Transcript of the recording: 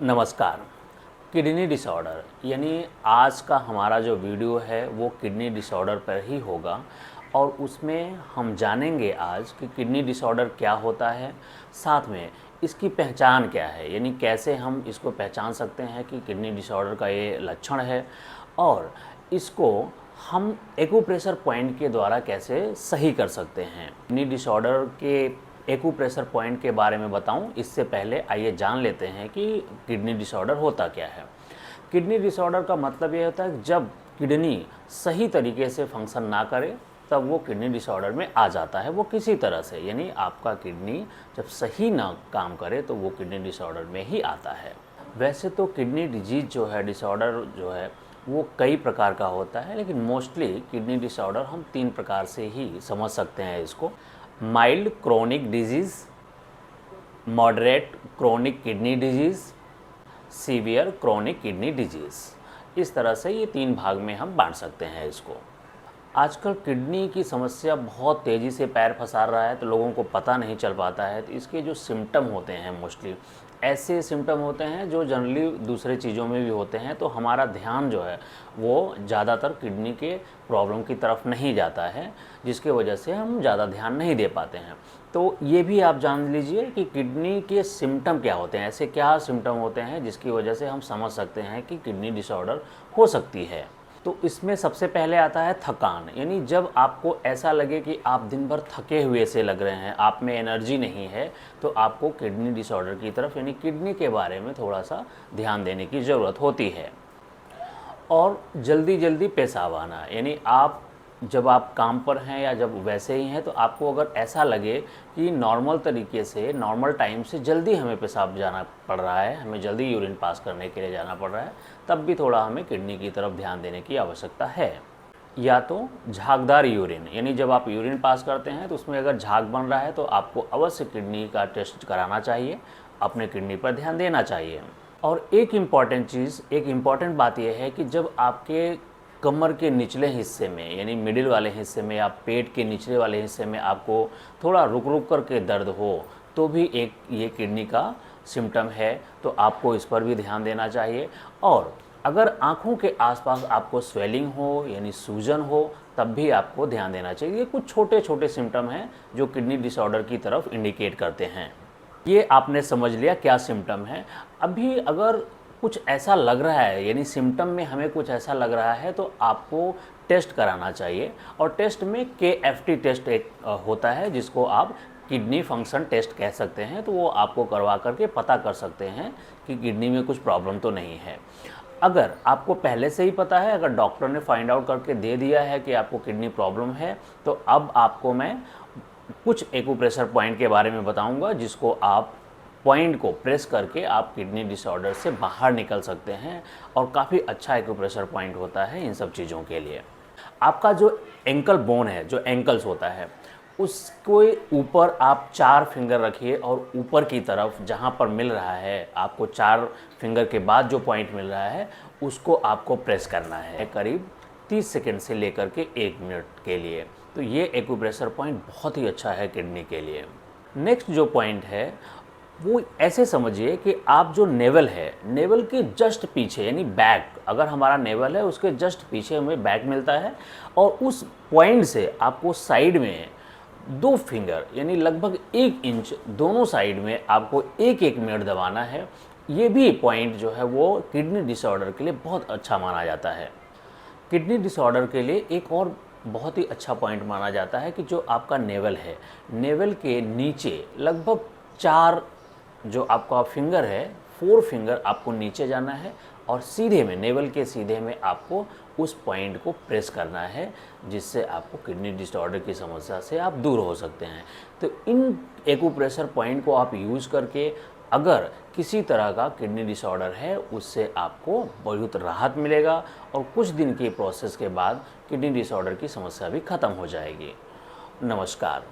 नमस्कार। Kidney disorder यानी आज का हमारा जो वीडियो है वो किडनी डिसऑर्डर पर ही होगा और उसमें हम जानेंगे आज कि किडनी डिसऑर्डर क्या होता है, साथ में इसकी पहचान क्या है, यानी कैसे हम इसको पहचान सकते हैं कि किडनी डिसऑर्डर का ये लक्षण है और इसको हम एक्यूप्रेशर पॉइंट के द्वारा कैसे सही कर सकते हैं। किडनी डिसऑर्डर के एक्यूप्रेशर पॉइंट के बारे में बताऊं, इससे पहले आइए जान लेते हैं कि किडनी डिसऑर्डर होता क्या है। किडनी डिसऑर्डर का मतलब ये होता है कि जब किडनी सही तरीके से फंक्शन ना करे तब वो किडनी डिसऑर्डर में आ जाता है। वो किसी तरह से, यानी आपका किडनी जब सही ना काम करे तो वो किडनी डिसऑर्डर में ही आता है। वैसे तो किडनी डिजीज जो है, डिसऑर्डर जो है वो कई प्रकार का होता है, लेकिन मोस्टली किडनी डिसऑर्डर हम 3 प्रकार से ही समझ सकते हैं इसको। Mild chronic disease, moderate chronic kidney disease, severe chronic kidney disease. इस तरह से ये 3 भाग में हम बांट सकते हैं इसको। आजकल किडनी की समस्या बहुत तेज़ी से पैर पसार रहा है, तो लोगों को पता नहीं चल पाता है। तो इसके जो सिम्टम होते हैं, मोस्टली ऐसे सिम्टम होते हैं जो जनरली दूसरे चीज़ों में भी होते हैं, तो हमारा ध्यान जो है वो ज़्यादातर किडनी के प्रॉब्लम की तरफ नहीं जाता है, जिसके वजह से हम ज़्यादा ध्यान नहीं दे पाते हैं। तो ये भी आप जान लीजिए कि किडनी के सिम्टम क्या होते हैं, ऐसे क्या सिम्टम होते हैं जिसकी वजह से हम समझ सकते हैं कि किडनी डिसऑर्डर हो सकती है। तो इसमें सबसे पहले आता है थकान, यानी जब आपको ऐसा लगे कि आप दिन भर थके हुए से लग रहे हैं, आप में एनर्जी नहीं है, तो आपको किडनी डिसऑर्डर की तरफ, यानी किडनी के बारे में थोड़ा सा ध्यान देने की ज़रूरत होती है। और जल्दी जल्दी पेशाब आना, यानी जब आप काम पर हैं या जब वैसे ही हैं, तो आपको अगर ऐसा लगे कि नॉर्मल तरीके से, नॉर्मल टाइम से जल्दी हमें पेशाब जाना पड़ रहा है, हमें जल्दी यूरिन पास करने के लिए जाना पड़ रहा है, तब भी थोड़ा हमें किडनी की तरफ ध्यान देने की आवश्यकता है। या तो झागदार यूरिन, यानी जब आप यूरिन पास करते हैं तो उसमें अगर झाग बन रहा है तो आपको अवश्य किडनी का टेस्ट कराना चाहिए, अपने किडनी पर ध्यान देना चाहिए। और एक इम्पॉर्टेंट बात यह है कि जब आपके कमर के निचले हिस्से में, यानी मिडिल वाले हिस्से में या पेट के निचले वाले हिस्से में आपको थोड़ा रुक रुक करके दर्द हो, तो भी एक ये किडनी का सिम्टम है, तो आपको इस पर भी ध्यान देना चाहिए। और अगर आँखों के आसपास आपको स्वेलिंग हो, यानी सूजन हो, तब भी आपको ध्यान देना चाहिए। ये कुछ छोटे छोटे सिम्टम हैं जो किडनी डिसऑर्डर की तरफ इंडिकेट करते हैं। ये आपने समझ लिया क्या सिम्टम है। अभी अगर कुछ ऐसा लग रहा है, यानी सिम्टम में हमें कुछ ऐसा लग रहा है, तो आपको टेस्ट कराना चाहिए। और टेस्ट में KFT टेस्ट एक होता है जिसको आप किडनी फंक्शन टेस्ट कह सकते हैं, तो वो आपको करवा करके पता कर सकते हैं कि किडनी में कुछ प्रॉब्लम तो नहीं है। अगर आपको पहले से ही पता है, अगर डॉक्टर ने फाइंड आउट करके दे दिया है कि आपको किडनी प्रॉब्लम है, तो अब आपको मैं कुछ एक्यूप्रेशर पॉइंट के बारे में बताऊंगा जिसको आप पॉइंट को प्रेस करके आप किडनी डिसऑर्डर से बाहर निकल सकते हैं। और काफ़ी अच्छा एक्यूप्रेशर पॉइंट होता है इन सब चीज़ों के लिए। आपका जो एंकल बोन है, जो एंकल्स होता है, उसको ऊपर आप 4 फिंगर रखिए और ऊपर की तरफ जहाँ पर मिल रहा है, आपको 4 फिंगर के बाद जो पॉइंट मिल रहा है उसको आपको प्रेस करना है करीब 30 सेकेंड से लेकर के 1 मिनट के लिए। तो ये एक्यूप्रेशर पॉइंट बहुत ही अच्छा है किडनी के लिए। नेक्स्ट जो पॉइंट है वो ऐसे समझिए कि आप जो नेवल है, नेवल के जस्ट पीछे, यानी बैक, अगर हमारा नेवल है उसके जस्ट पीछे हमें बैक मिलता है, और उस पॉइंट से आपको साइड में 2 फिंगर, यानी लगभग 1 इंच दोनों साइड में आपको 1-1 मिनट दबाना है। ये भी पॉइंट जो है वो किडनी डिसऑर्डर के लिए बहुत अच्छा माना जाता है। किडनी डिसऑर्डर के लिए एक और बहुत ही अच्छा पॉइंट माना जाता है कि जो आपका नेवल है, नेवल के नीचे लगभग 4 जो आपका फिंगर है, 4 फिंगर आपको नीचे जाना है और सीधे में, नेवल के सीधे में आपको उस पॉइंट को प्रेस करना है, जिससे आपको किडनी डिसऑर्डर की समस्या से आप दूर हो सकते हैं। तो इन एक्यूप्रेशर पॉइंट को आप यूज़ करके अगर किसी तरह का किडनी डिसऑर्डर है उससे आपको बहुत राहत मिलेगा और कुछ दिन के प्रोसेस के बाद किडनी डिसऑर्डर की समस्या भी ख़त्म हो जाएगी। नमस्कार।